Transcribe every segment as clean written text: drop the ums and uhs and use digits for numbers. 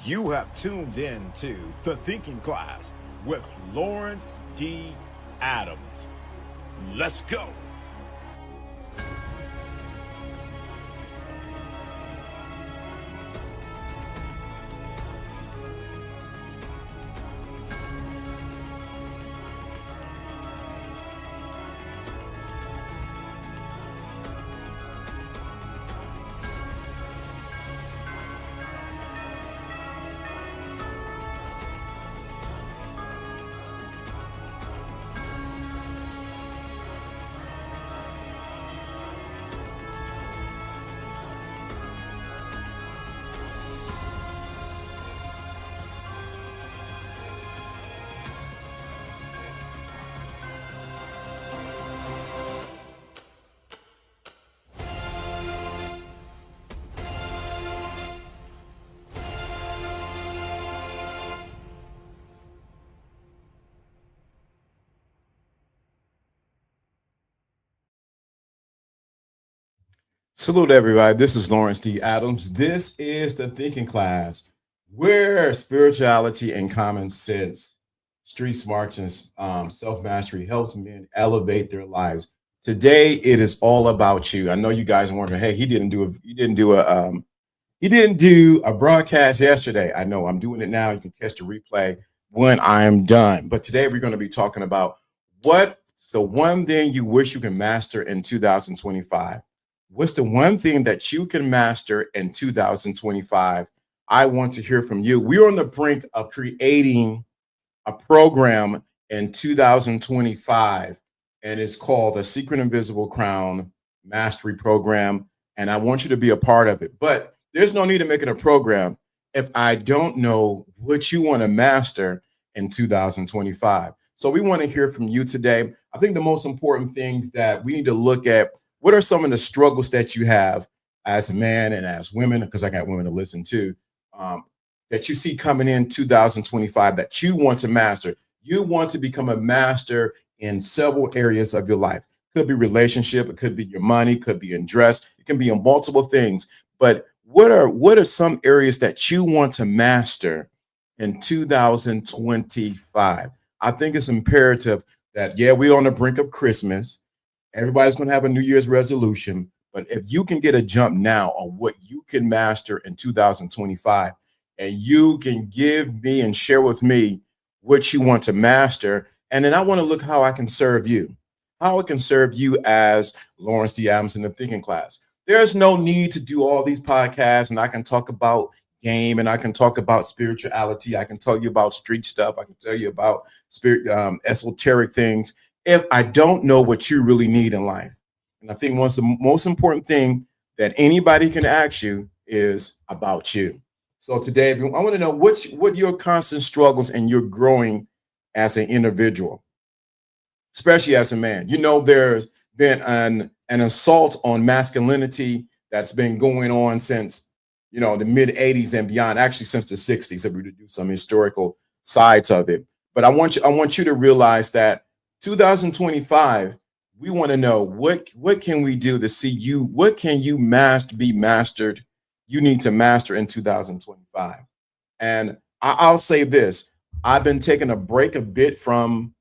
You have tuned in to The Thinking Class with Lawrence D. Adams. Let's go. Salute everybody. This is Lawrence D. Adams. This is the Thinking Class, where spirituality and common sense, street smarts, and self-mastery helps men elevate their lives. Today, it is all about you. I know you guys are wondering, hey, he didn't do a broadcast yesterday. I know I'm doing it now. You can catch the replay when I am done. But today we're going to be talking about what's the one thing you wish you can master in 2025. What's the one thing that you can master in 2025? I want to hear from you. We're on the brink of creating a program in 2025, and it's called the Secret Invisible Crown Mastery Program. And I want you to be a part of it. But there's no need to make it a program if I don't know what you want to master in 2025. So we want to hear from you today. I think the most important things that we need to look at, what are some of the struggles that you have as a man and as women, because I got women to listen to, that you see coming in 2025 that you want to master. You want to become a master in several areas of your life. Could be relationship, it could be your money, could be in dress, it can be in multiple things. But what are some areas that you want to master in 2025? I think it's imperative that, yeah, we're on the brink of Christmas. Everybody's going to have a New Year's resolution. But if you can get a jump now on what you can master in 2025, and you can give me and share with me what you want to master, and then I want to look how I can serve you, how I can serve you as Lawrence D. Adams in the Thinking Class. There's no need to do all these podcasts, and I can talk about game, and I can talk about spirituality. I can tell you about street stuff. I can tell you about esoteric things if I don't know what you really need in life. And I think one of the most important thing that anybody can ask you is about you. So today, I want to know what your constant struggles and you're growing as an individual, especially as a man. You know, there's been an assault on masculinity that's been going on since, the mid 80s and beyond, actually since the 60s, if we were to do some historical sides of it. But I want you to realize that 2025, we want to know what can we do to see you, what can you be mastered, you need to master in 2025. And I'll say this, I've been taking a break a bit from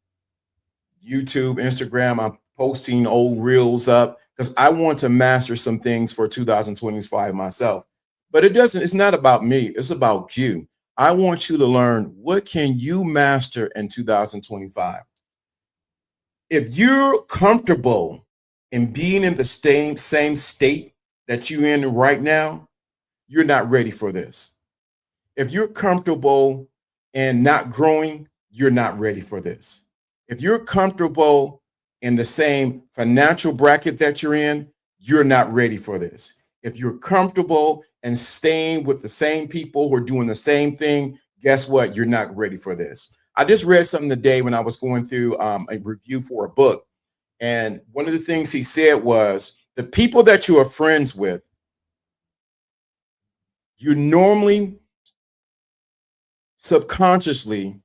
YouTube, Instagram. I'm posting old reels up because I want to master some things for 2025 myself. But it's not about me, it's about you. I want you to learn what can you master in 2025. If you're comfortable in being in the same state that you're in right now, you're not ready for this. If you're comfortable in not growing, you're not ready for this. If you're comfortable in the same financial bracket that you're in, you're not ready for this. If you're comfortable and staying with the same people who are doing the same thing, guess what? You're not ready for this. I just read something today when I was going through a review for a book. And one of the things he said was the people that you are friends with, you normally subconsciously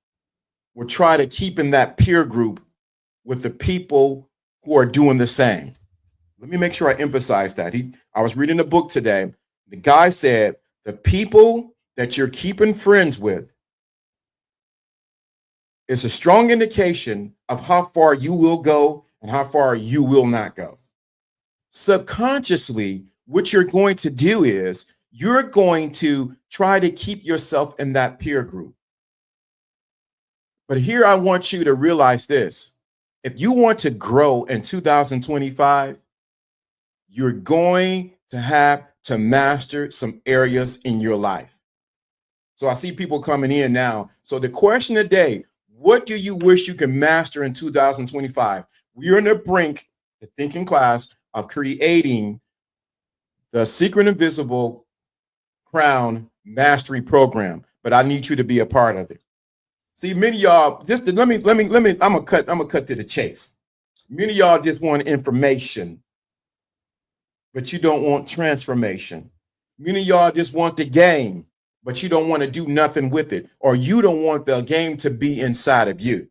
will try to keep in that peer group with the people who are doing the same. Let me make sure I emphasize that. I was reading a book today. The guy said the people that you're keeping friends with is a strong indication of how far you will go and how far you will not go. Subconsciously, what you're going to do is you're going to try to keep yourself in that peer group. But here I want you to realize this. If you want to grow in 2025, you're going to have to master some areas in your life. So I see people coming in now. So the question today, what do you wish you can master in 2025? We're on the brink, the thinking class, of creating the Secret Invisible Crown Mastery Program, but I need you to be a part of it. See, many of y'all, just let me, I'm gonna cut to the chase. Many of y'all just want information, but you don't want transformation. Many of y'all just want the game, but you don't want to do nothing with it, or you don't want the game to be inside of you.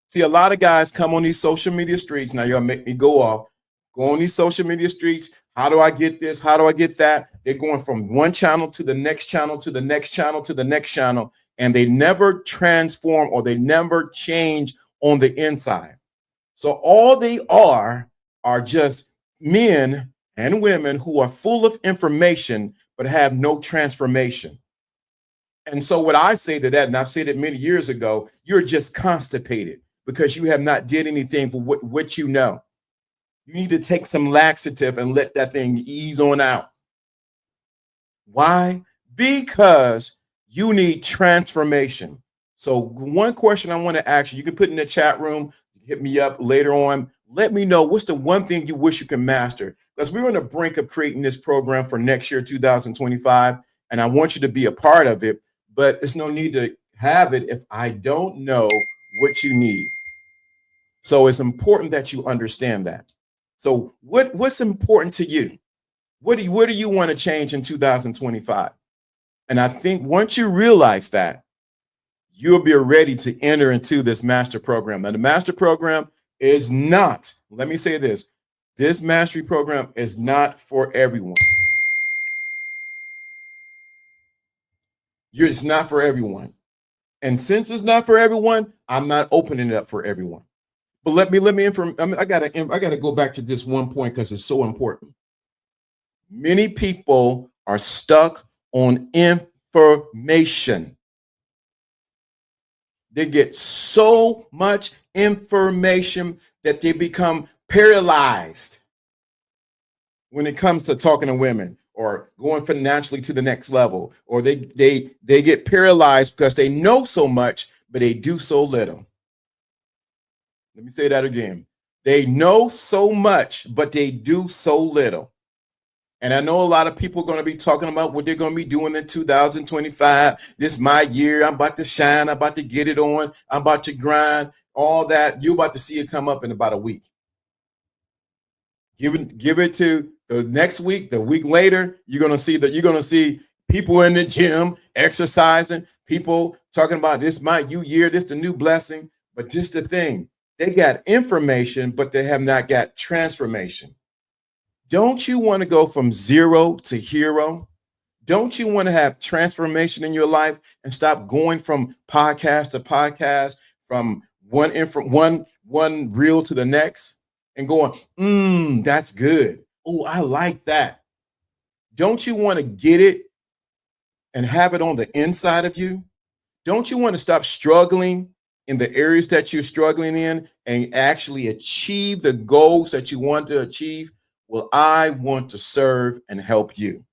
See, a lot of guys come on these social media streets. Now y'all make me go off. Go on these social media streets. How do I get this? How do I get that? They're going from one channel to the next channel, to the next channel, to the next channel, and they never transform or they never change on the inside. So all they are just men and women who are full of information but have no transformation. And so what I say to that, and I've said it many years ago, you're just constipated because you have not did anything for what you know. You need to take some laxative and let that thing ease on out. Why? Because you need transformation. So one question I want to ask you, you can put in the chat room, hit me up later on. Let me know what's the one thing you wish you can master, because we're on the brink of creating this program for next year, 2025. And I want you to be a part of it, but there's no need to have it if I don't know what you need. So it's important that you understand that. So what's important to you? What do you want to change in 2025? And I think once you realize that, you'll be ready to enter into this master program. Now, the master program is not, let me say this mastery program is not for everyone. It's not for everyone. And since it's not for everyone, I'm not opening it up for everyone. But let me inform. I gotta go back to this one point because it's so important. Many people are stuck on information. They get so much information that they become paralyzed when it comes to talking to women or going financially to the next level, or they get paralyzed because they know so much, but they do so little. Let me say that again. They know so much, but they do so little. And I know a lot of people are going to be talking about what they're going to be doing in 2025. This is my year. I'm about to shine. I'm about to get it on. I'm about to grind. All that. You're about to see it come up in about a week. Give it to the next week. The week later, you're going to see people in the gym exercising. People talking about this my new year. This the new blessing. But just the thing. They got information, but they have not got transformation. Don't you want to go from zero to hero? Don't you want to have transformation in your life and stop going from podcast to podcast, from one reel to the next and going, that's good. Oh, I like that. Don't you want to get it and have it on the inside of you? Don't you want to stop struggling in the areas that you're struggling in and actually achieve the goals that you want to achieve? Well, I want to serve and help you.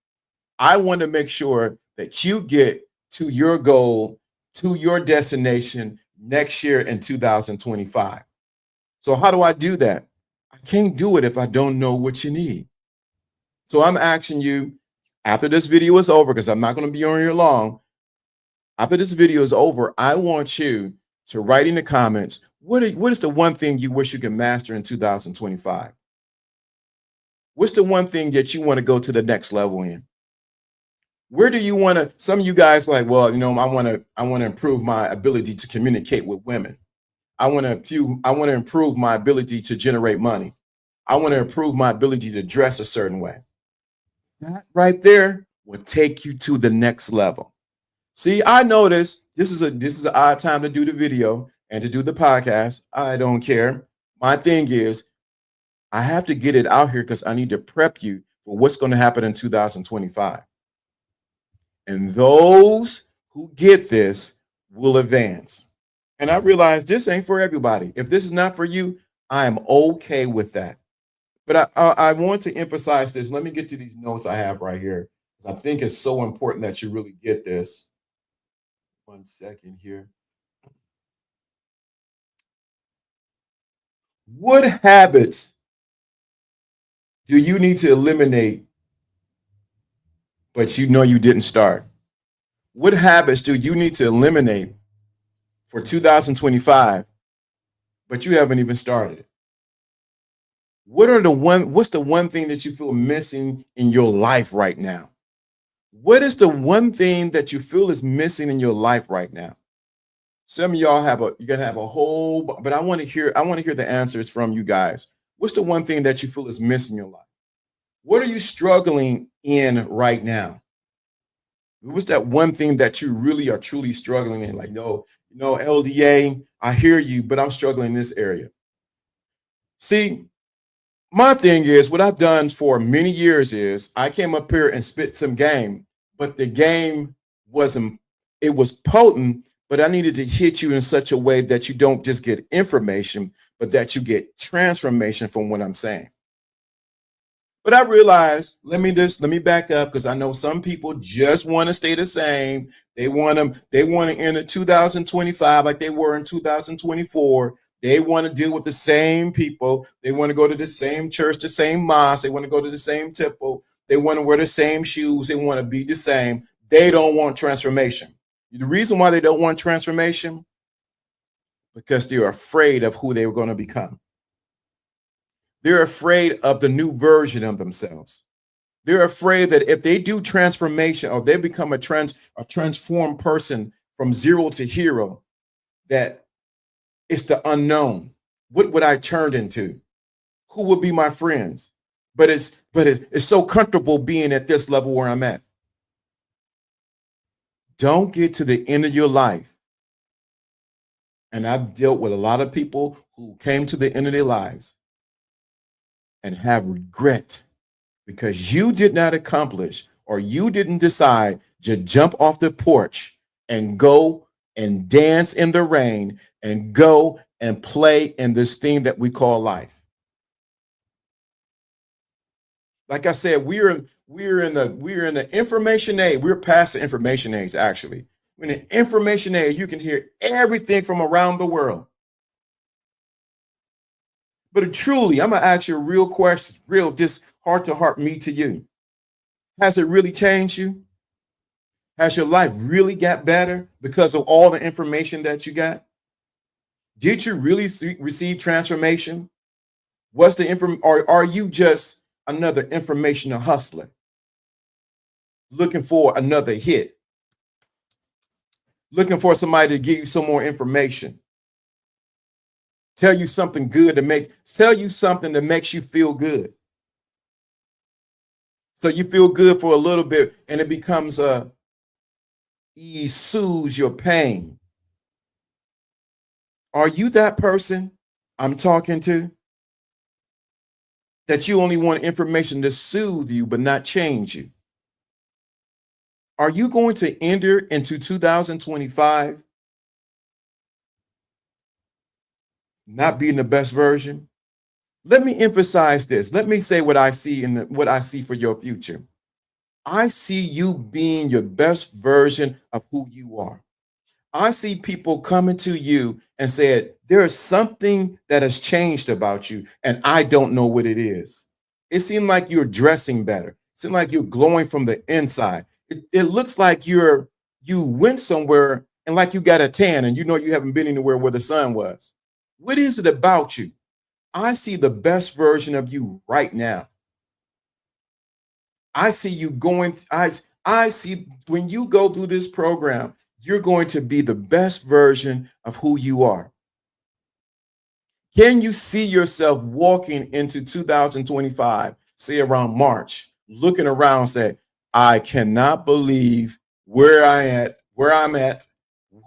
I want to make sure that you get to your goal, to your destination next year in 2025. So how do I do that? I can't do it if I don't know what you need. So I'm asking you, after this video is over, because I'm not going to be on here long, after this video is over, I want you to write in the comments, what is the one thing you wish you could master in 2025? What's the one thing that you want to go to the next level in? Where do you want to, some of you guys like, well, I want to improve my ability to communicate with women. I want to improve my ability to generate money. I want to improve my ability to dress a certain way. That right there will take you to the next level. See, I noticed this is an odd time to do the video and to do the podcast. I don't care. My thing is I have to get it out here because I need to prep you for what's going to happen in 2025. And those who get this will advance. And I realize this ain't for everybody. If this is not for you, I am okay with that. But I want to emphasize this. Let me get to these notes I have right here, because I think it's so important that you really get this. 1 second here. What habits do you need to eliminate, but you know you didn't start? What habits do you need to eliminate for 2025, but you haven't even started? What's the one thing that you feel missing in your life right now? What is the one thing that you feel is missing in your life right now? Some of y'all you're gonna have a whole, but I want to hear the answers from you guys. What's the one thing that you feel is missing in your life? What are you struggling in right now? What's that one thing that you really are truly struggling in? Like, no, LDA, I hear you, but I'm struggling in this area. See, my thing is, what I've done for many years is I came up here and spit some game, but the game was potent, but I needed to hit you in such a way that you don't just get information, but that you get transformation from what I'm saying. But I realized, let me back up, because I know some people just want to stay the same. They want to enter 2025 like they were in 2024. They want to deal with the same people. They want to go to the same church, the same mosque. They want to go to the same temple. They want to wear the same shoes. They want to be the same. They don't want transformation. The reason why they don't want transformation, because they're afraid of who they were going to become. They're afraid of the new version of themselves. They're afraid that if they do transformation, or they become a transformed person from zero to hero, that it's the unknown. What would I turn into? Who would be my friends? But it's so comfortable being at this level where I'm at. Don't get to the end of your life. And I've dealt with a lot of people who came to the end of their lives and have regret because you did not accomplish, or you didn't decide to jump off the porch and go and dance in the rain and go and play in this thing that we call life. Like I said, we're in the information age. We're past the information age, actually. In the information age, you can hear everything from around the world. But truly, I'm gonna ask you a real question, real just heart to heart, me to you. Has it really changed you? Has your life really got better because of all the information that you got? Did you really receive transformation? What's the or are you just another informational hustler looking for another hit, looking for somebody to give you some more information, tell you something good tell you something that makes you feel good? So you feel good for a little bit, and it becomes it soothes your pain. Are you that person I'm talking to? That you only want information to soothe you, but not change you? Are you going to enter into 2025 not being the best version? Let me emphasize this. Let me say what I see what I see for your future. I see you being your best version of who you are. I see people coming to you and said, there is something that has changed about you, and I don't know what it is. It seemed like you're dressing better. It seemed like you're glowing from the inside. It looks like you went somewhere and like you got a tan, and you haven't been anywhere where the sun was. What is it about you? I see the best version of you right now. I see you going, I see when you go through this program, you're going to be the best version of who you are. Can you see yourself walking into 2025, say around March, looking around, say, I cannot believe where I where I'm at,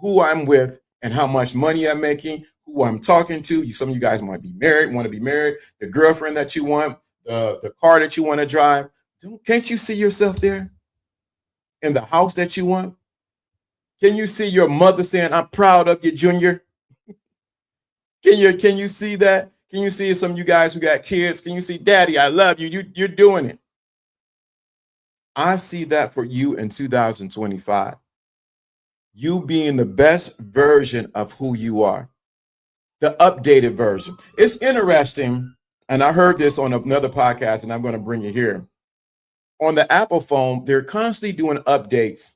who I'm with, and how much money I'm making, who I'm talking to. Some of you guys might be married, want to be married, the girlfriend that you want, the car that you want to drive. Can't you see yourself there in the house that you want? Can you see your mother saying, I'm proud of you, Junior? Can you see that? Can you see some of you guys who got kids? Can you see, Daddy, I love you. You're doing it. I see that for you in 2025. You being the best version of who you are, the updated version. It's interesting, and I heard this on another podcast, and I'm going to bring it here. On the Apple phone, they're constantly doing updates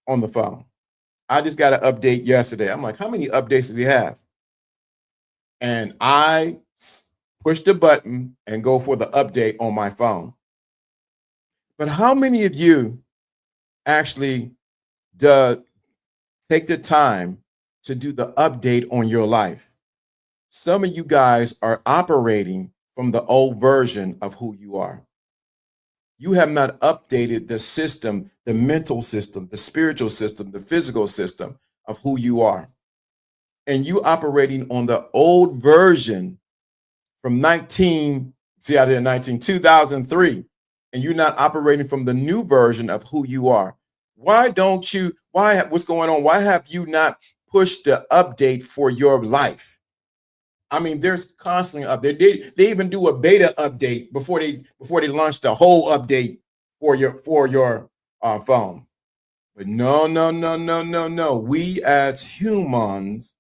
on the phone. I just got an update yesterday. I'm like, how many updates do we have? And I push the button and go for the update on my phone. But how many of you actually take the time to do the update on your life? Some of you guys are operating from the old version of who you are. You have not updated the system, the mental system, the spiritual system, the physical system of who you are. And you operating on the old version from 2003, and you're not operating from the new version of who you are. What's going on? Why have you not pushed the update for your life? I mean, there's constantly update. They even do a beta update before they launch the whole update for your phone. But no. We as humans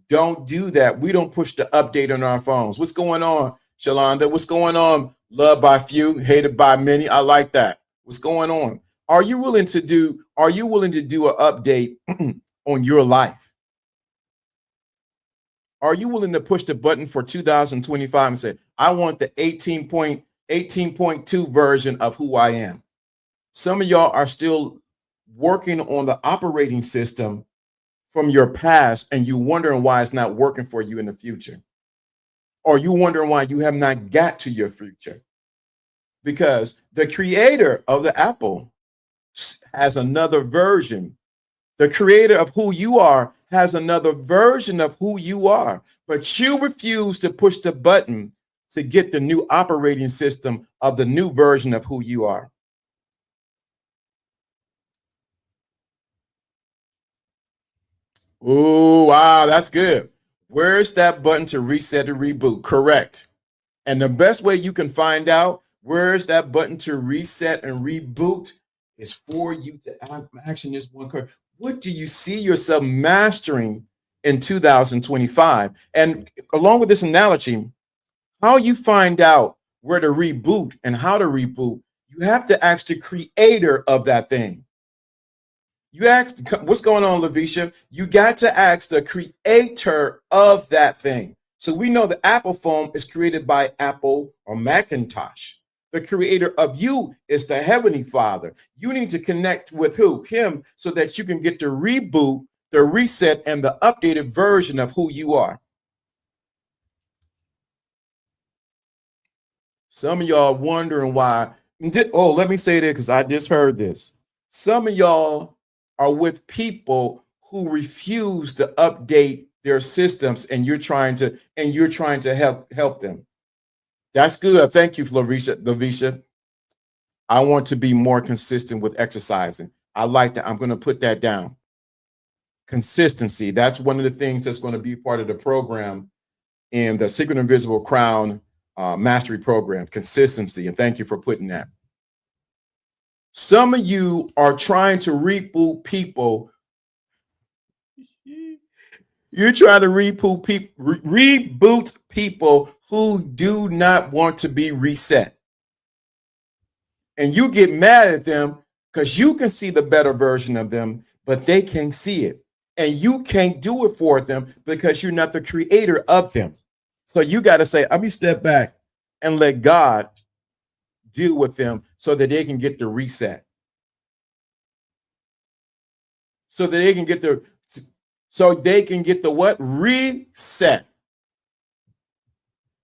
don't do that. We don't push the update on our phones. What's going on, Shalonda? What's going on? Loved by few, hated by many. I like that. What's going on? Are you willing to do an update on your life? Are you willing to push the button for 2025 and say, I want the 18.2 version of who I am? Some of y'all are still working on the operating system from your past, and you wondering why it's not working for you in the future. Or you wondering why you have not got to your future. Because the creator of the Apple has another version. The creator of who you are has another version of who you are, but you refuse to push the button to get the new operating system of the new version of who you are. Oh, wow, that's good. Where's that button to reset and reboot? Correct. And the best way you can find out where's that button to reset and reboot is for you to action this one card. What do you see yourself mastering in 2025? And along with this analogy, how you find out where to reboot and how to reboot, you have to ask the creator of that thing. You ask, what's going on, Lavisha? You got to ask the creator of that thing. So we know the Apple phone is created by Apple or Macintosh. The creator of you is the Heavenly Father. You need to connect with who? Him, so that you can get the reboot, the reset, and the updated version of who you are. Some of y'all wondering why. Let me say that because I just heard this. Some of y'all are with people who refuse to update their systems, and you're trying to help them. That's good. Thank you, Lavisha. I want to be more consistent with exercising. I like that. I'm going to put that down. Consistency. That's one of the things that's going to be part of the program in the Secret Invisible Crown Mastery Program. Consistency. And thank you for putting that. Some of you are trying to reboot people. You're trying to reboot people who do not want to be reset. And you get mad at them because you can see the better version of them, but they can't see it. And you can't do it for them because you're not the creator of them. So you got to say, let me step back and let God deal with them so that they can get the reset. So that they can get the what? Reset.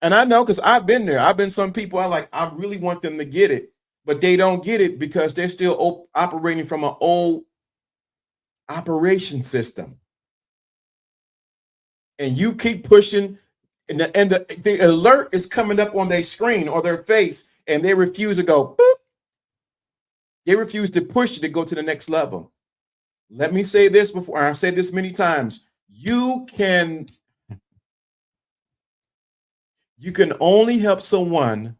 And I know because I've been there. I've been some people I really want them to get it, but they don't get it because they're still operating from an old operation system. And you keep pushing, and the alert is coming up on their screen or their face, and they refuse to go, boop. They refuse to push you to go to the next level. Let me say this before, I've said this many times. You can only help someone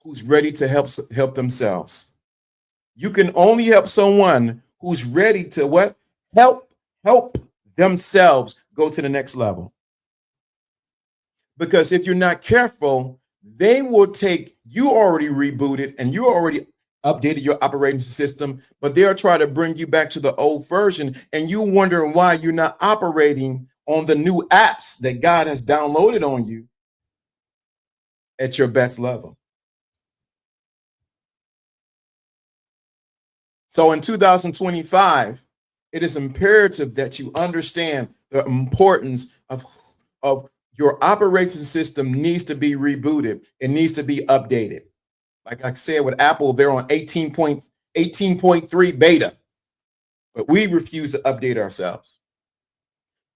who's ready to help themselves. You can only help someone who's ready to what? Help themselves go to the next level. Because if you're not careful, they will take, you already rebooted and you already updated your operating system, but they'll try to bring you back to the old version, and you wondering why you're not operating on the new apps that God has downloaded on you at your best level. So in 2025, it is imperative that you understand the importance of your operating system needs to be rebooted. It needs to be updated. Like I said with Apple, they're on 18.3 beta, but we refuse to update ourselves.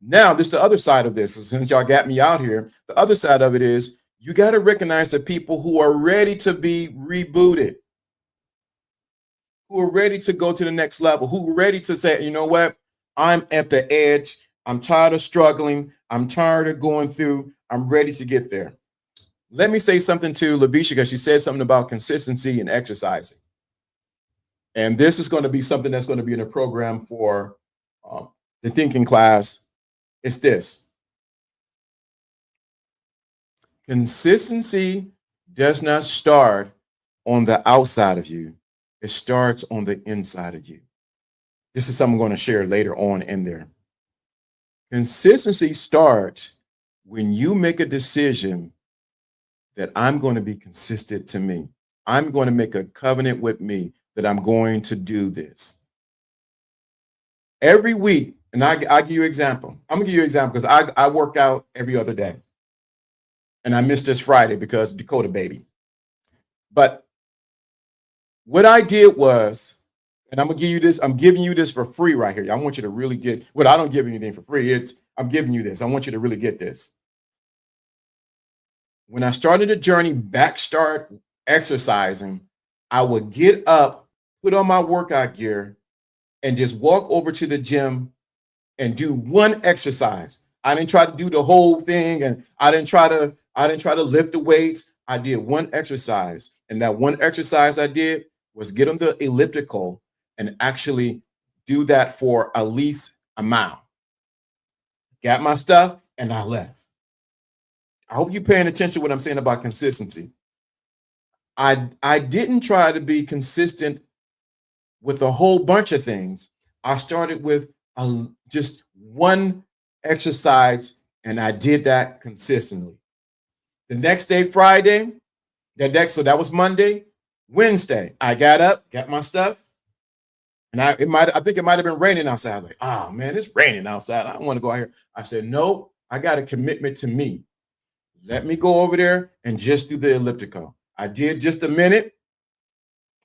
Now, this is the other side of this. Since y'all got me out here, the other side of it is you got to recognize the people who are ready to be rebooted, who are ready to go to the next level, who are ready to say, you know what, I'm at the edge. I'm tired of struggling. I'm tired of going through. I'm ready to get there. Let me say something to Lavisha, because she said something about consistency and exercising. And this is going to be something that's going to be in a program for the thinking class. It's this. Consistency does not start on the outside of you. It starts on the inside of you. This is something I'm going to share later on in there. Consistency starts when you make a decision that I'm going to be consistent to me. I'm going to make a covenant with me that I'm going to do this. Every week, and I'll give you an example. I'm going to give you an example because I work out every other day. And I missed this Friday because Dakota baby. But what I did was, and I'm going to give you this, I'm giving you this for free right here. I want you to really get, well, I don't give anything for free. I'm giving you this. I want you to really get this. When I started the journey start exercising, I would get up, put on my workout gear, and just walk over to the gym and do one exercise. I didn't try to do the whole thing, and I didn't try to lift the weights. I did one exercise, and that one exercise I did was get on the elliptical and actually do that for at least a mile. Got my stuff, and I left. I hope you're paying attention to what I'm saying about consistency. I didn't try to be consistent with a whole bunch of things. I started with just one exercise, and I did that consistently. The next day, Friday, so that was Monday. Wednesday, I got up, got my stuff, and I think it might have been raining outside. Like, oh man, it's raining outside. I don't want to go out here. I said, no, I got a commitment to me. Let me go over there and just do the elliptical. I did just a minute.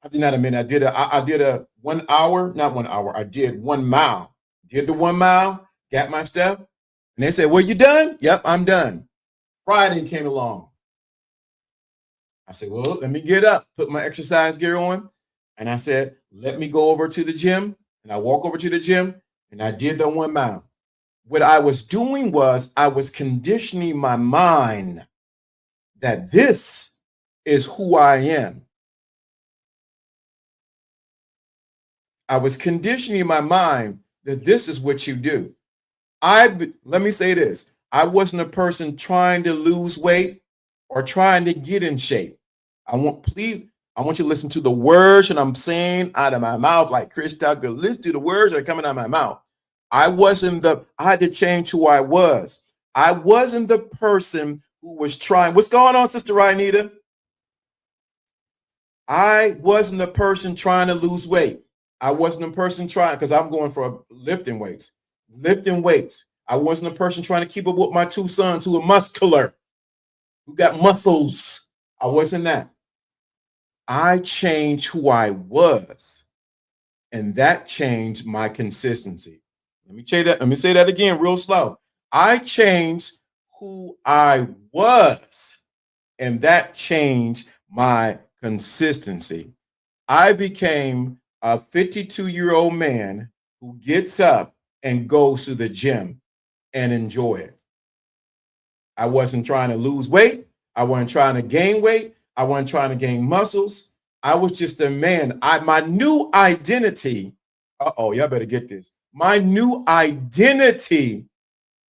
I did not a minute. I did a 1 hour, not 1 hour. I did 1 mile. Did the 1 mile, got my stuff. And they said, well, you done? Yep, I'm done. Friday came along. I said, well, let me get up, put my exercise gear on. And I said, let me go over to the gym. And I walk over to the gym and I did the 1 mile. What I was doing was I was conditioning my mind that this is who I am. I was conditioning my mind that this is what you do. Let me say this. I wasn't a person trying to lose weight or trying to get in shape. I want you to listen to the words that I'm saying out of my mouth, like Chris Tucker. Listen to the words that are coming out of my mouth. I had to change who I was. I wasn't the person who was trying. What's going on, Sister Ryanita? I wasn't the person trying to lose weight. I wasn't the person trying, because I'm going for lifting weights. I wasn't the person trying to keep up with my 2 sons who are muscular, who got muscles. I wasn't that. I changed who I was, and that changed my consistency. Let me say that again real slow. I changed who I was, and that changed my consistency. I became a 52-year-old man who gets up and goes to the gym and enjoy it. I wasn't trying to lose weight. I wasn't trying to gain weight. I wasn't trying to gain muscles. I was just a man. My new identity. Y'all better get this. My new identity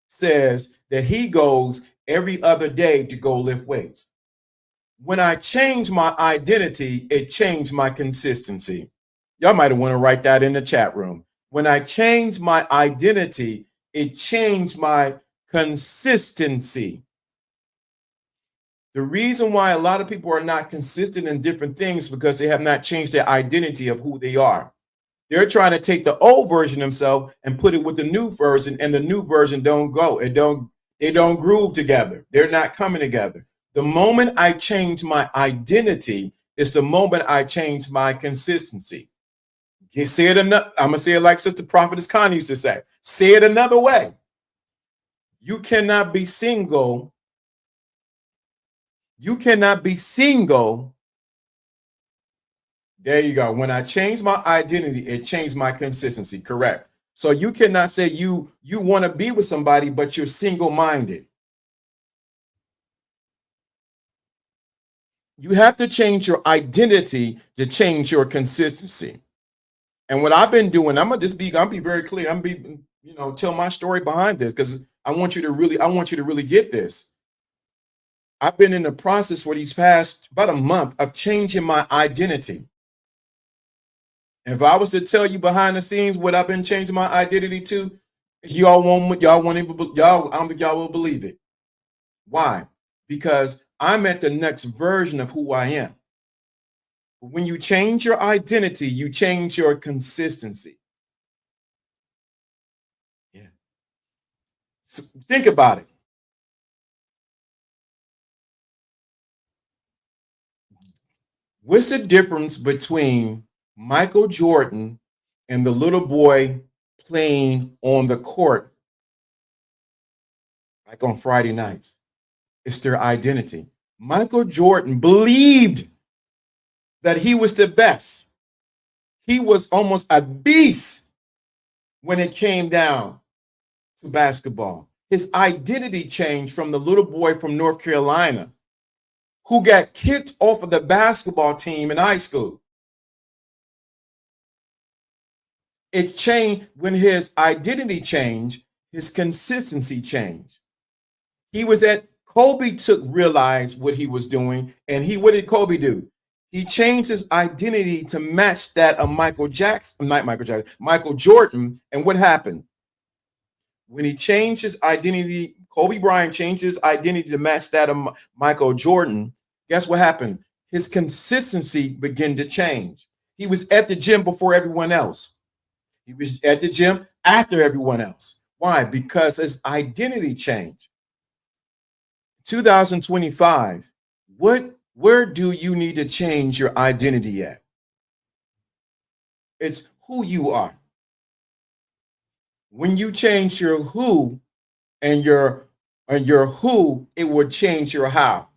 says that he goes every other day to go lift weights. When I changed my identity, it changed my consistency. Y'all might want to write that in the chat room. When I changed my identity, it changed my consistency. The reason why a lot of people are not consistent in different things is because they have not changed their identity of who they are. They're trying to take the old version of themselves and put it with the new version, and the new version don't go. They don't groove together. They're not coming together. The moment I change my identity is the moment I change my consistency. You say it I'm gonna say it like Sister Prophetess Connie used to say. Say it another way. You cannot be single. You cannot be single. There you go. When I changed my identity, it changed my consistency. Correct. So you cannot say you want to be with somebody, but you're single-minded. You have to change your identity to change your consistency. And what I've been doing, I'm gonna be very clear. I'm gonna be, tell my story behind this, because I want you to really get this. I've been in the process for these past about a month of changing my identity. If I was to tell you behind the scenes what I've been changing my identity to, I don't think y'all will believe it. Why? Because I'm at the next version of who I am. When you change your identity, you change your consistency. Yeah. So think about it. What's the difference between Michael Jordan and the little boy playing on the court like on Friday nights? It's their identity. Michael Jordan believed that he was the best. He was almost a beast when it came down to basketball. His identity changed from the little boy from North Carolina who got kicked off of the basketball team in high school. It changed when his identity changed, his consistency changed. Kobe realized what he was doing, and what did Kobe do? He changed his identity to match that of Michael Jordan. And what happened? When he changed his identity, Kobe Bryant changed his identity to match that of Michael Jordan. Guess what happened? His consistency began to change. He was at the gym before everyone else. He was at the gym after everyone else. Why? Because his identity changed. 2025, where do you need to change your identity at? It's who you are. When you change your who and your who, it will change your how.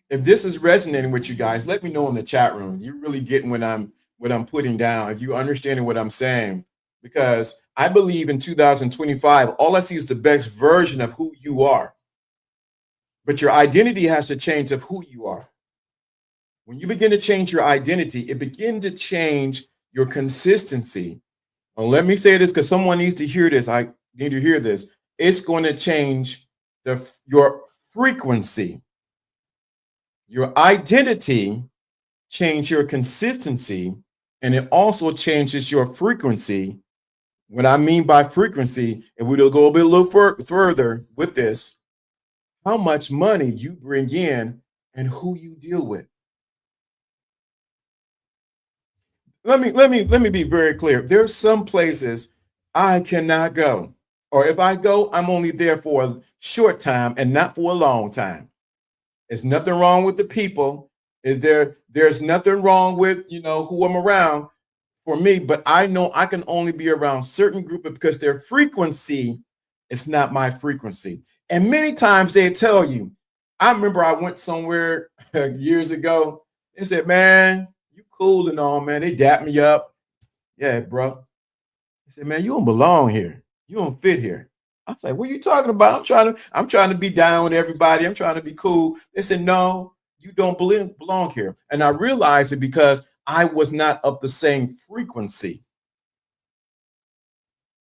If this is resonating with you guys, let me know in the chat room. You're really getting what I'm putting down. If you're understanding what I'm saying, because I believe in 2025, all I see is the best version of who you are. But your identity has to change of who you are. When you begin to change your identity, it begins to change your consistency. Well, let me say this because someone needs to hear this. I need to hear this. It's going to change your frequency. Your identity changes your consistency, and it also changes your frequency. What I mean by frequency, if we'll go a little further with this, how much money you bring in and who you deal with. Let me be very clear. There's some places I cannot go, or if I go, I'm only there for a short time and not for a long time. There's nothing wrong with the people. There's nothing wrong with who I'm around. for me, but I know I can only be around certain group because their frequency is not my frequency. And many times they tell you, I remember I went somewhere years ago. They said, man, you cool and all, man. They dapped me up. Yeah, bro. They said, man, you don't belong here. You don't fit here. I was like, what are you talking about? I'm trying to be down with everybody. I'm trying to be cool. They said, no, you don't belong here. And I realized it because I was not of the same frequency.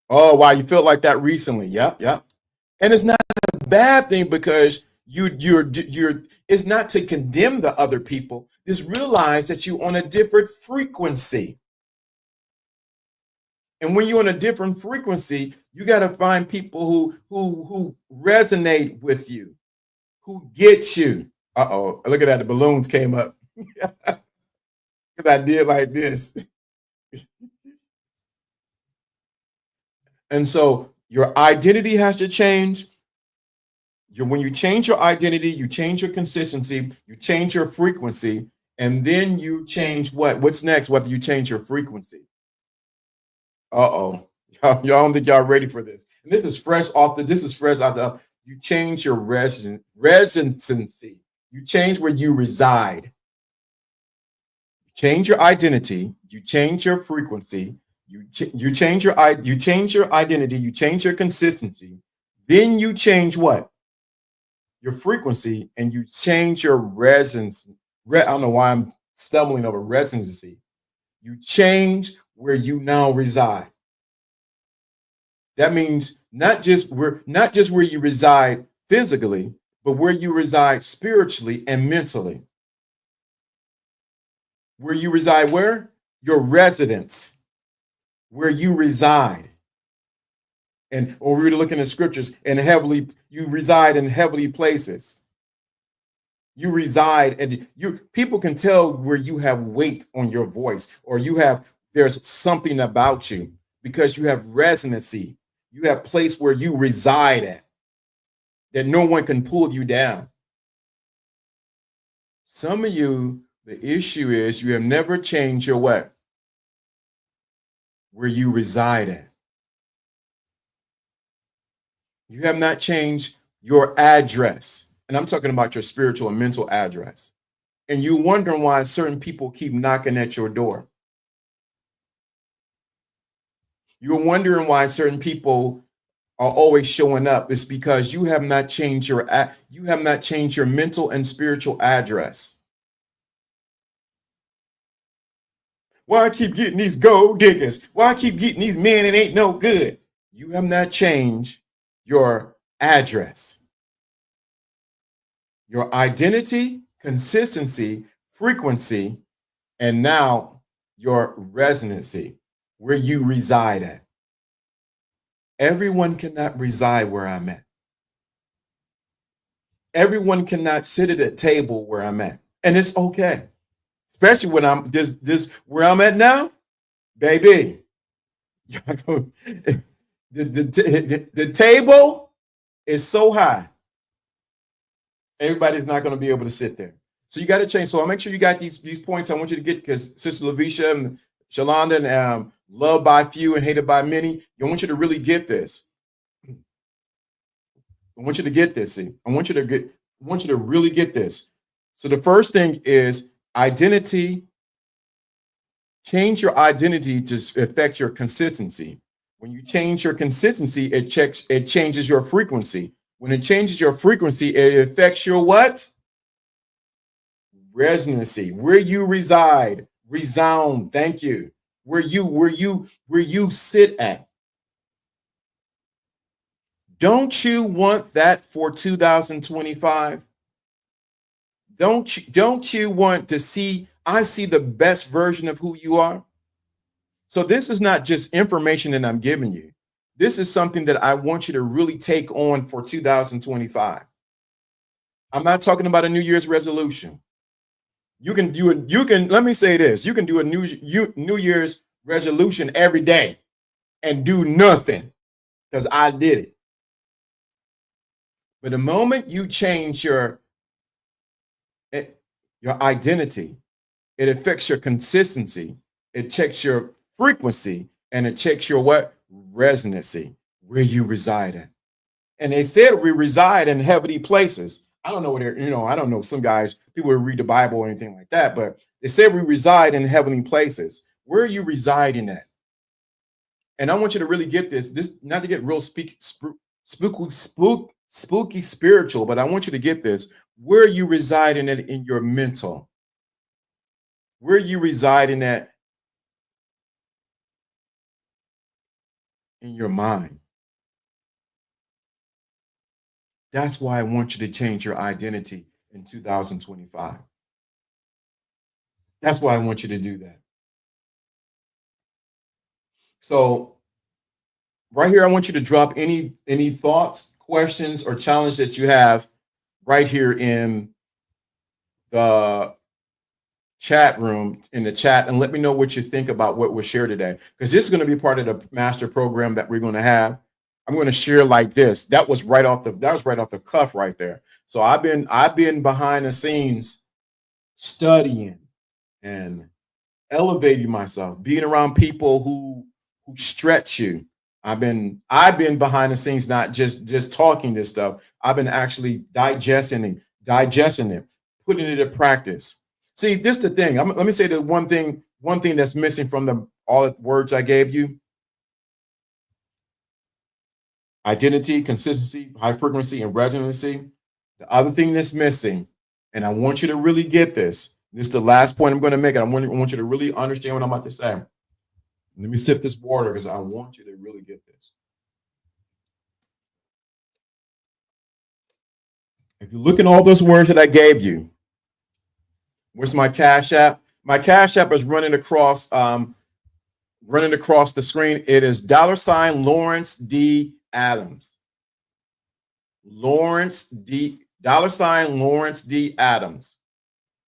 Oh, wow, you felt like that recently. Yep, yep. And it's not a bad thing because you're it's not to condemn the other people. Just realize that you're on a different frequency. And when you're on a different frequency, you got to find people who resonate with you, who get you. Uh-oh, look at that. The balloons came up because I did like this. And so your identity has to change. When you change your identity, you change your consistency, you change your frequency, and then you change what? What's next? Whether you change your frequency. Uh-oh. Y'all don't think y'all ready for this. And this is fresh off the you change your residency. You change where you reside. You change your identity, you change your frequency, you change your identity, you change your consistency. Then you change what? Your frequency, and you change your residence. I don't know why I'm stumbling over residency. You change where you now reside. That means not just where you reside physically, but where you reside spiritually and mentally. Where you reside, where? Your residence, where you reside. And or we're looking at scriptures, and you reside in heavenly places. You reside, and people can tell where you have weight on your voice, or there's something about you because you have resonancy. You have place where you reside at that no one can pull you down. Some of you, the issue is you have never changed your what? Where you reside at. You have not changed your address. And I'm talking about your spiritual and mental address. And you wondering why certain people keep knocking at your door. You're wondering why certain people are always showing up. It's because you have not changed your mental and spiritual address. Why I keep getting these gold diggers? Why I keep getting these men that ain't no good? You have not changed your address. Your identity, consistency, frequency, and now your residency, where you reside at. Everyone cannot reside where I'm at. Everyone cannot sit at a table where I'm at. And it's okay. Especially when I'm this where I'm at now, baby. The table is so high. Everybody's not going to be able to sit there. So you got to change. So I'll make sure you got these points I want you to get, because Sister Lavisha and Shalonda and loved by few and hated by many. I want you to really get this. I want you to get this. See, I want you to really get this. So the first thing is identity. Change your identity to affect your consistency. When you change your consistency, it changes your frequency. When it changes your frequency, it affects your what? Resonancy. Where you reside, resound. Thank you. Where you sit at. Don't you want that for 2025? Don't you want to see, I see the best version of who you are? So this is not just information that I'm giving you. This is something that I want you to really take on for 2025. I'm not talking about a New Year's resolution. Let me say this. You can do a New Year's resolution every day and do nothing, because I did it. But the moment you change your identity, it affects your consistency. It checks your frequency, and it checks your what? Resonancy, where you reside in. And they said we reside in heavenly places. I don't know what they're, I don't know. Some guys, people who read the Bible or anything like that, but they said we reside in heavenly places. Where are you residing at? And I want you to really get this not to get real spooky spiritual, but I want you to get this. Where are you residing at in your mental? Where are you residing at in your mind? That's why I want you to change your identity in 2025. That's why I want you to do that. So right here, I want you to drop any thoughts, questions, or challenge that you have right here in the chat room, in the chat, and let me know what you think about what was shared today. Because this is going to be part of the master program that we're going to have. I'm going to share like this. That was right off the cuff right there. So I've been behind the scenes studying and elevating myself, being around people who stretch you. I've been behind the scenes, not just talking this stuff. I've been actually digesting it, putting it in practice. See, this is the thing. Let me say the one thing that's missing from all the words I gave you. Identity, consistency, high frequency, and resonancy. The other thing that's missing, and I want you to really get this. This is the last point I'm going to make. I want you to really understand what I'm about to say. Let me sip this water because I want you to really get this. If you look at all those words that I gave you, where's my Cash App? My Cash App is running across the screen. It is $ Lawrence D. Adams. Lawrence D. Lawrence D. Adams.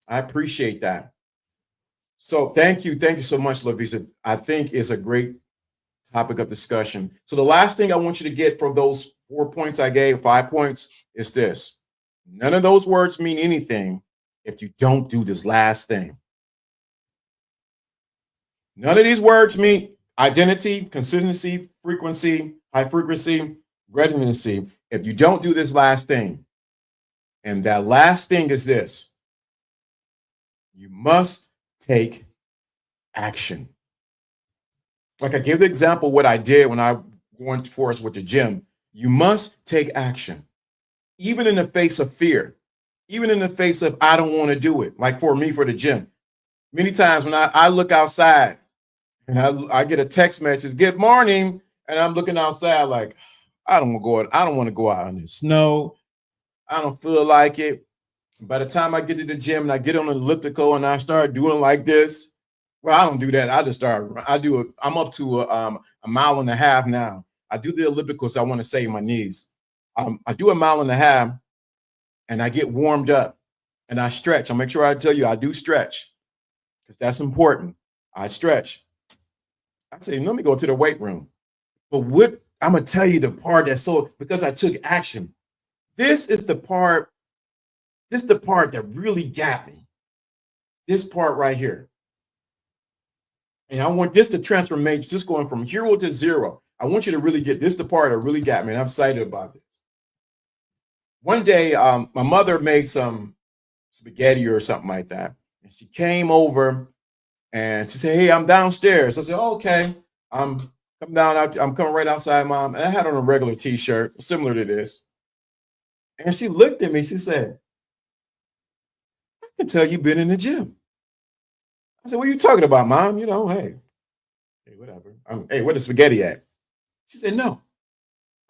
I appreciate that. So thank you so much, Lavisa. I think it's a great topic of discussion. So the last thing I want you to get from those 4 points I gave, 5 points, is this. None of those words mean anything if you don't do this last thing. None of these words mean identity, consistency, frequency, high frequency, resonancy if you don't do this last thing. And that last thing is this. You must take action. Like I gave the example what I did when I went forth with the gym. You must take action, even in the face of fear, even in the face of I don't want to do it. Like for me, for the gym, many times when I look outside and I get a text message, "Good morning," and I'm looking outside like I don't want to go out in the snow. I don't feel like it. By the time I get to the gym and I get on an elliptical and I start doing like this, well, I don't do that. I'm up to a mile and a half now. I do the elliptical, so I want to save my knees. I do a mile and a half and I get warmed up and I stretch. I'll make sure I tell you I do stretch because that's important. I stretch. I say, let me go to the weight room. But what I'm going to tell you the part because I took action. This is the part that really got me. This part right here. And I want this to transformation, just going from hero to zero. I want you to really get this, the part that really got me. And I'm excited about this. One day, my mother made some spaghetti or something like that. And she came over and she said, "Hey, I'm downstairs." I said, "Oh, okay. I'm coming right outside, Mom." And I had on a regular t-shirt, similar to this. And she looked at me. She said, "I can tell you've been in the gym." I said, "What are you talking about, Mom? Hey, whatever. Hey, where the spaghetti at?" She said, "No,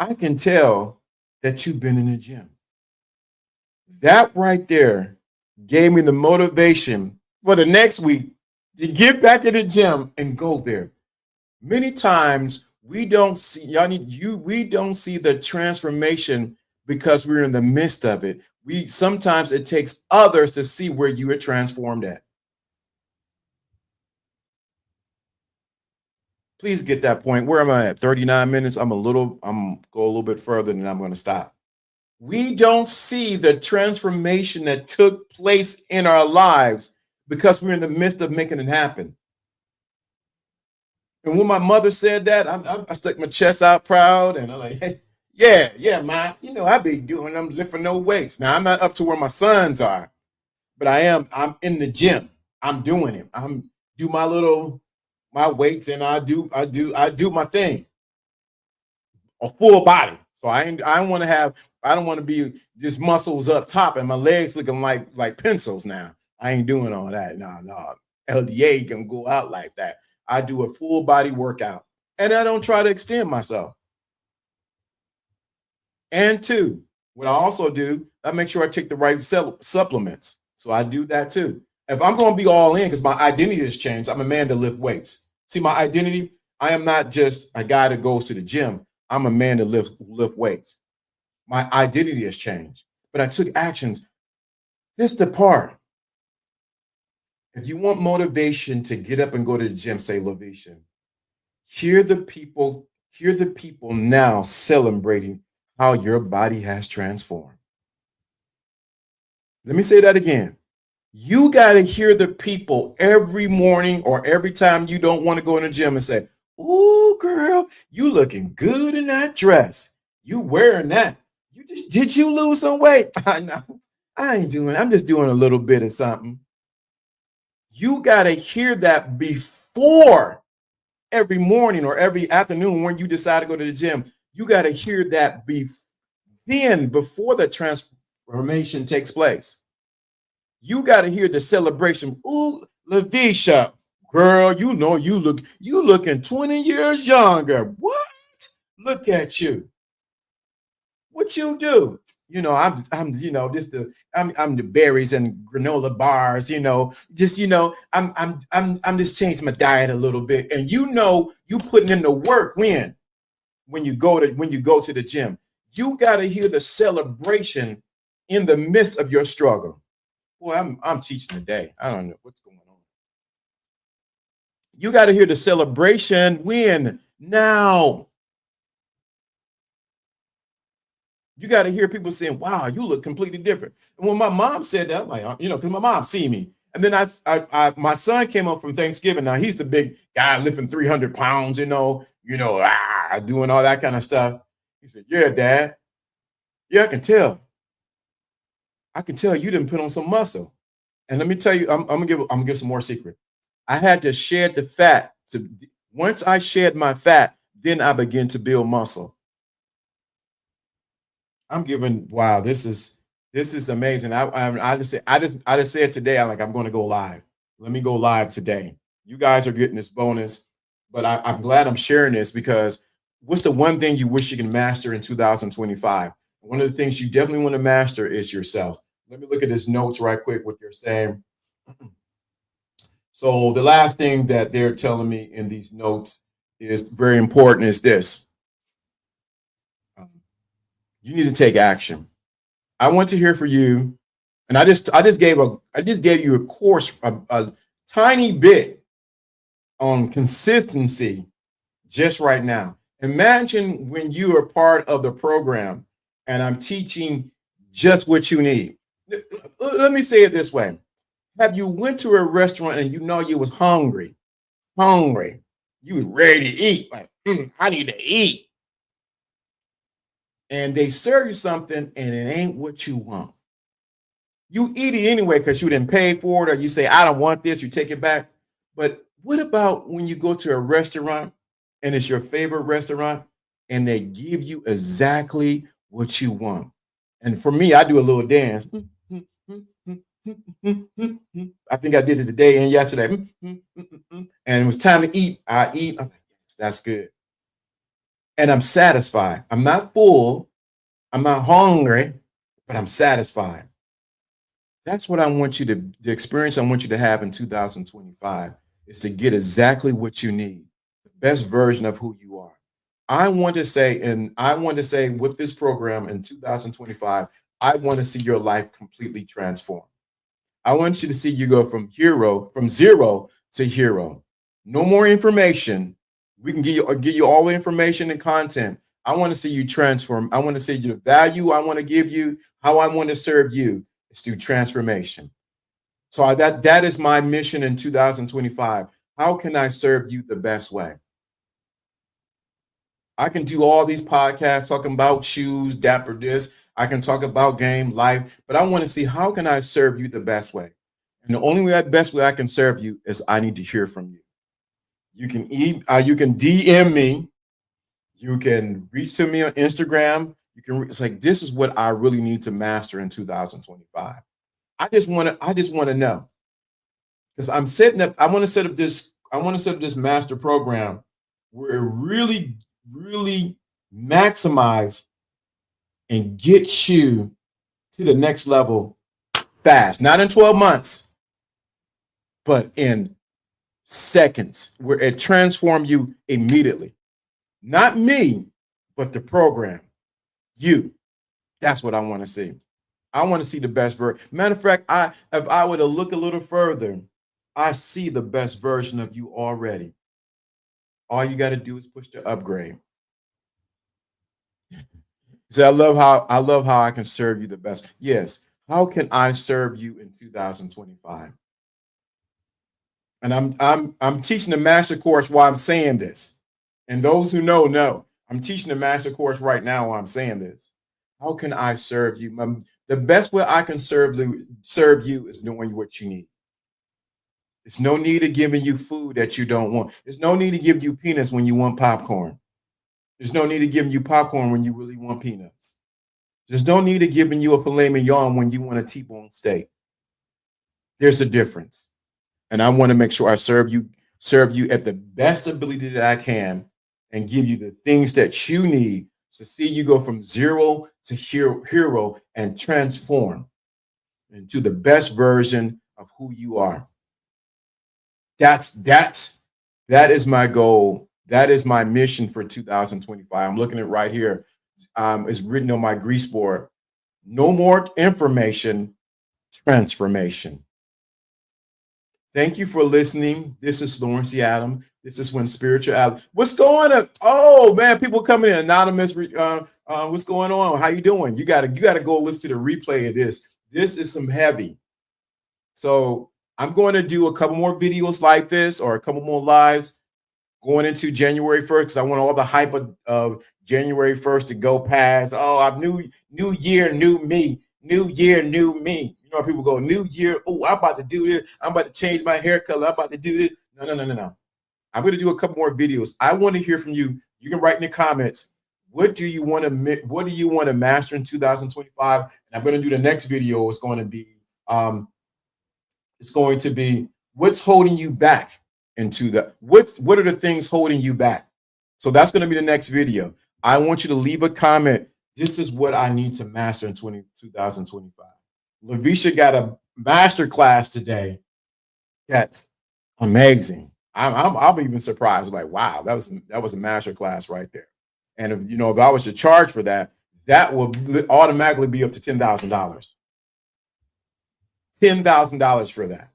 I can tell that you've been in the gym." That right there gave me the motivation for the next week to get back in the gym and go there. Many times we don't see the transformation because we're in the midst of it. Sometimes it takes others to see where you are transformed at. Please get that point. Where am I at? 39 minutes. I'm go a little bit further and I'm going to stop. We don't see the transformation that took place in our lives because we're in the midst of making it happen. And when my mother said that, I stuck my chest out proud, and I'm like, hey, yeah, ma. You know, I be doing. I'm lifting no weights. Now I'm not up to where my sons are, but I am. I'm in the gym. I'm doing it. I'm do my weights, and I do my thing, a full body. So I don't want to have. I don't want to be just muscles up top and my legs looking like pencils. Now I ain't doing all that. No. LDA can go out like that. I do a full body workout, and I don't try to extend myself. And two, what I also do, I make sure I take the right supplements. So I do that too. If I'm going to be all in, because my identity has changed, I'm a man that lift weights. See, my identity, I am not just a guy that goes to the gym. I'm a man that lift weights. My identity has changed, but I took actions. This is the part. If you want motivation to get up and go to the gym, say Lavisha, hear the people now celebrating how your body has transformed. Let me say that again. You got to hear the people every morning or every time you don't want to go in the gym and say, "Ooh, girl, you looking good in that dress. You wearing that. Did you lose some weight?" I know. I ain't doing. I'm just doing a little bit of something. You got to hear that before every morning or every afternoon when you decide to go to the gym. You got to hear that before the transformation takes place. You got to hear the celebration. Ooh, Lavisha, girl, you know you looking 20 years younger. What? Look at you. What you do? You know, I'm I'm the berries and granola bars, just I'm just changing my diet a little bit. And you putting in the work when you go to the gym. You got to hear the celebration in the midst of your struggle. Boy, I'm teaching today. I don't know what's going on. You got to hear the celebration when now. You got to hear people saying, "Wow, you look completely different." And when my mom said that, I'm like, because my mom see me. And then my son came up from Thanksgiving. Now he's the big guy lifting 300 pounds, doing all that kind of stuff. He said, "Yeah, Dad. Yeah, I can tell. I can tell you didn't put on some muscle." And let me tell you, I'm gonna give some more secret. I had to shed the fat. Once I shed my fat, then I begin to build muscle. I'm giving. Wow, this is amazing. I just said today. I'm going to go live. Let me go live today. You guys are getting this bonus, but I'm glad I'm sharing this because what's the one thing you wish you can master in 2025? One of the things you definitely want to master is yourself. Let me look at this notes right quick. What they're saying. So the last thing that they're telling me in these notes is very important. Is this? You need to take action. I want to hear from you, and I just gave you a course, a tiny bit on consistency just right now. Imagine when you are part of the program, and I'm teaching just what you need. Let me say it this way: have you went to a restaurant and you was hungry, you was ready to eat, like I need to eat, and they serve you something and it ain't what you want. You eat it anyway because you didn't pay for it, or you say, "I don't want this," you take it back. But what about when you go to a restaurant and it's your favorite restaurant and they give you exactly what you want? And for me, I do a little dance. I think I did it today and yesterday. And it was time to eat. I eat. I'm like, yes, that's good. And I'm satisfied. I'm not full. I'm not hungry, but I'm satisfied. That's what I want you to, the experience I want you to have in 2025 is to get exactly what you need, the best version of who you are. I want to say with this program in 2025, I want to see your life completely transformed. I want you to see you go from zero to hero. No more information. We can give you all the information and content. I want to see you transform. I want to see you the value I want to give you, how I want to serve you is through transformation. So that is my mission in 2025. How can I serve you the best way? I can do all these podcasts talking about shoes, dapper this. I can talk about game, life, but I want to see how can I serve you the best way. And the only way, best way I can serve you is I need to hear from you. You can DM me. You can reach to me on Instagram. It's like this is what I really need to master in 2025. I just want to know because I'm setting up. I want to set up this. I want to set up this master program where it really maximize and get you to the next level fast. Not in 12 months, but in seconds, where it transform you immediately. Not me, but the program. You. That's what I want to see. I want to see the best version. Matter of fact, if I were to look a little further, I see the best version of you already. All you got to do is push the upgrade. So I love how I can serve you the best. Yes. How can I serve you in 2025? And I'm teaching the master course while I'm saying this. And those who know. I'm teaching the master course right now while I'm saying this. How can I serve you? The best way I can serve you is knowing what you need. There's no need of giving you food that you don't want. There's no need to give you peanuts when you want popcorn. There's no need of giving you popcorn when you really want peanuts. There's no need of giving you a filet mignon when you want a T-bone steak. There's a difference. And I want to make sure I serve you at the best ability that I can and give you the things that you need to see you go from zero to hero and transform into the best version of who you are. That is my goal. That is my mission for 2025. I'm looking at right here. It's written on my grease board. No more information, transformation. Thank you for listening. This is Lawrence C. Adam. This is When Spirituality. What's going on? Oh man, people coming in anonymous. What's going on? How you doing? You gotta go listen to the replay of this. This is some heavy. So I'm going to do a couple more videos like this or a couple more lives going into January 1st because I want all the hype of January 1st to go past. Oh, I'm new year, new me. New year, new me. You know, people go, new year. Oh, I'm about to do this. I'm about to change my hair color. I'm about to do this. No. I'm going to do a couple more videos. I want to hear from you. You can write in the comments. What do you want to master in 2025? And I'm going to do the next video. It's going to be what's holding you back into that. What are the things holding you back? So that's going to be the next video. I want you to leave a comment. This is what I need to master in 2025. Lavisha got a master class today. That's amazing. I'm even surprised. Like, wow, that was a master class right there. And if I was to charge for that, that will automatically be up to $10,000. $10,000 for that.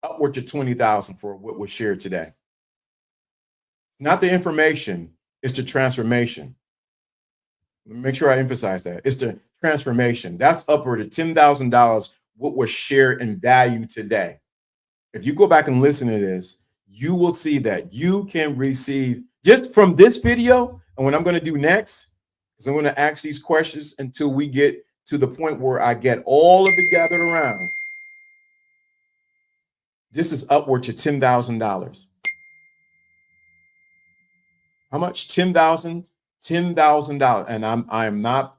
Upward to $20,000 for what was shared today. Not the information, it's the transformation. Make sure I emphasize that. It's the transformation. That's upward of $10,000 what was shared in value today. If you go back and listen to this, you will see that you can receive just from this video. And what I'm going to do next is I'm going to ask these questions until we get to the point where I get all of it gathered around. This is upward to $10,000. How much? $10,000. And I am not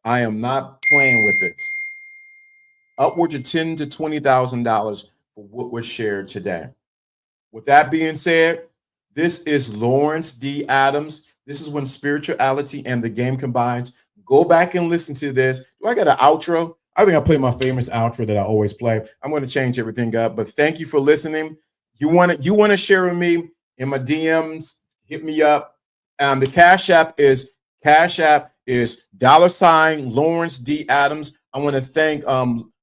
playing with it. Upward to $10,000 to $20,000 for what was shared today. With that being said, this is Lawrence D. Adams. This is When Spirituality and the Game Combines. Go back and listen to this. Do I got an outro? I think I play my famous outro that I always play. I'm going to change everything up, but thank you for listening. You want to share with me in my DMs, hit me up. The Cash App is $ Lawrence D. Adams. I want to thank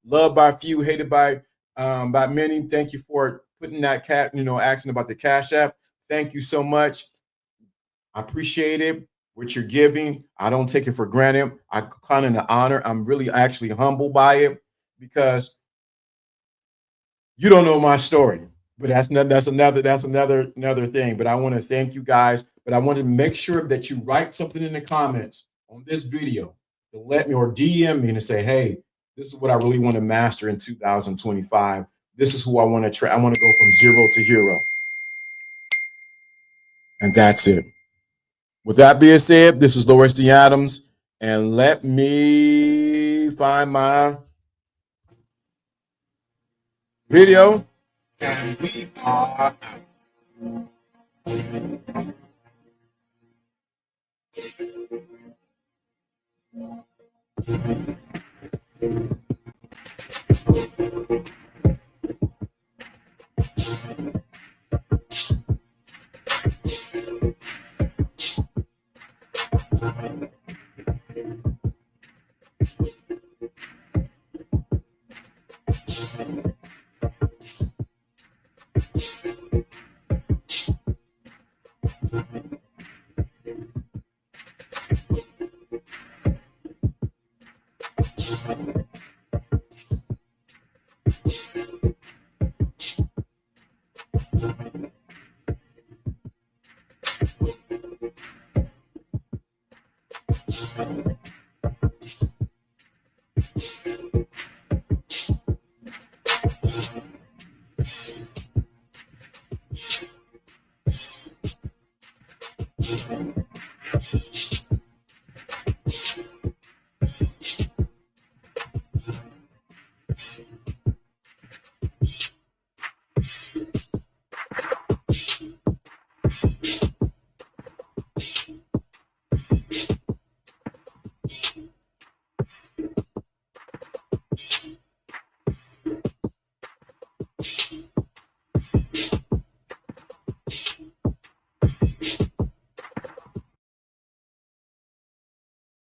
Loved by Few, Hated by Many. Thank you for putting that asking about the Cash App. Thank you so much. I appreciate it. What you're giving, I don't take it for granted. I count it an honor. I'm really actually humbled by it because you don't know my story. But that's another thing. But I want to thank you guys. but I want to make sure that you write something in the comments on this video to let me or DM me and say, hey, this is what I really want to master in 2025. This is who I want to try. I want to go from zero to hero. And that's it. With that being said, this is Loris D. Adams, and let me find my video. And we are